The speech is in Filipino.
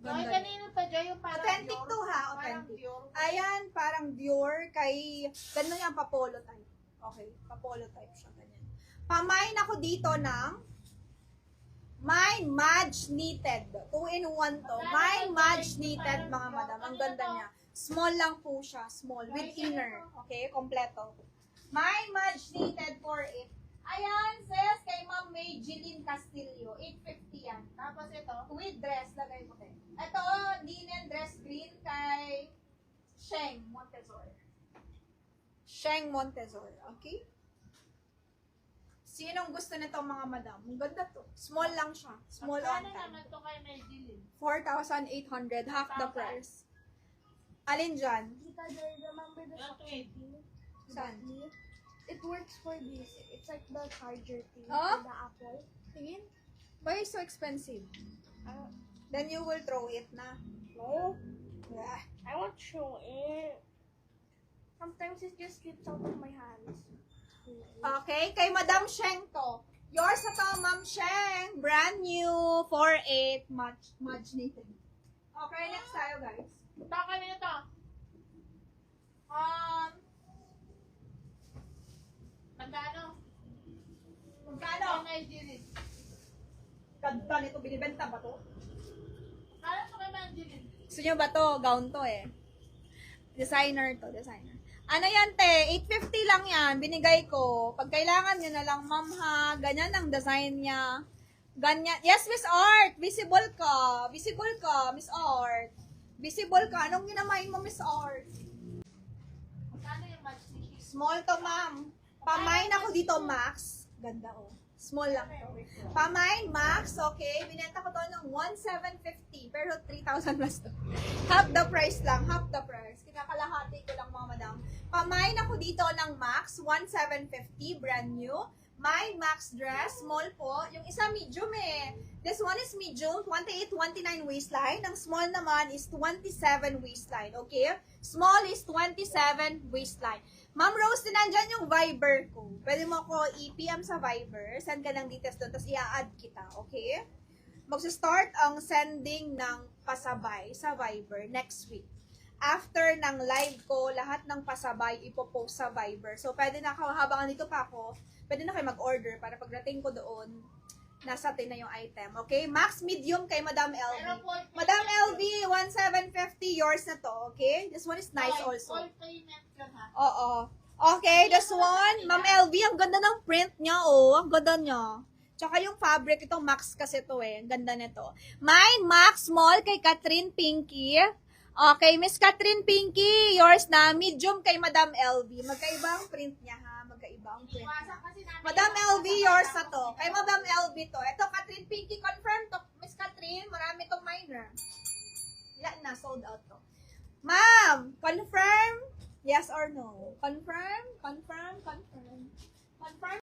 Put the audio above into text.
Ganda. kanino to, Joy? Yung parang Authentic Dior? to ha, Parang authentic. Dior. Ayan, parang Dior kay, gano'n yan, papolo type. Okay, papolo type siya, ganyan. Pamain ako dito ng My Madge Knitted. 2-in-1 to. My Madge Knitted, mga madam. Ang ganda niya. Small lang po siya, small, with inner. Okay, kompleto. My Madge Knitted for it. Ayan, sis, kay Ma'am May Jeline Castillo. 850 yan. Tapos ito. With dress, lagay mo din. Ito, linen dress green kay Sheng Montezor. Sheng Montezor, okay? Sinong gusto nito mga madam? Ang ganda to. Small lang siya. Small on Ano time. naman to kay Medellin? 4,800, half the price. Alin dyan? Tita Joy, remember the Yung Shopee? Saan? It works for this. It's like the charger thing Oh? for the Apple. Tingin? Why is so expensive? Then you will throw it na. No, Yeah. I won't show it. Sometimes it just slips out of my hands. Okay, kay Madam Sheng to. Yours na to, Ma'am Sheng. Brand new, 4.8, much knitted. Okay, next tayo, guys. Ito, kanino to? Magkano? Magkano? Kay Medellin. Ganda nito, binibenta ba to? Kala to kay Medellin. Gusto nyo ba to? Gown to eh. Designer to, designer. Ano yan, te? 850 lang yan. Binigay ko. Pag kailangan nyo na lang, ma'am ha. Ganyan ang design niya. Ganyan. Yes, Miss Art. Visible ka. Visible ka, Miss Art. Visible ka. Anong ginamain mo, Miss Art? Magkano yung match ni Small to, ma'am. Pamain ako dito, Max. Ganda, oh. Small lang to. Pamain, Max. Okay. Binenta ko to ng 1,750. Pero 3,000 plus to. Half the price lang. Half the price. Kinakalahati ko lang, mga madam. Pamain ako dito ng Max. 1,750. Brand new. My Max dress. Small po. Yung isa medium eh. This one is medium. 28-29 waistline. Ang small naman is 27 waistline. Okay? Small is 27 waistline. Ma'am Rose, nandyan yung Viber ko. Pwede mo ako i-PM sa Viber. Send ka ng details doon, tapos i-add kita. Okay? Magsa-start ang sending ng pasabay sa Viber next week. After ng live ko, lahat ng pasabay ipopost sa Viber. So, pwede na, habang nandito pa ako, pwede na kayo mag-order para pagdating ko doon, nasa atin na yung item. Okay? Max medium kay Madam LV. Madam LV, 1,750, yours na to. Okay? This one is nice also. Full payment yun ha. Oo. Okay, this one, Ma'am LV, ang ganda ng print niya, oh. Ang ganda niya. Tsaka yung fabric, ito Max kasi to eh. Ang ganda nito. Mine, Max, small kay Catherine Pinky. Okay, Miss Catherine Pinky, yours na. Medium kay Madam LV. Magkaiba ang print niya, ha? Magkaiba ang print niya. Iwasan kasi namin. Madam LV, yours na to. Kay Madam LV to. Ito, Catherine Pinky, confirm to. Miss Catherine, marami tong minor. Yan na, sold out to. Ma'am, confirm? Yes or no? Confirm? Confirm? Confirm? Confirm?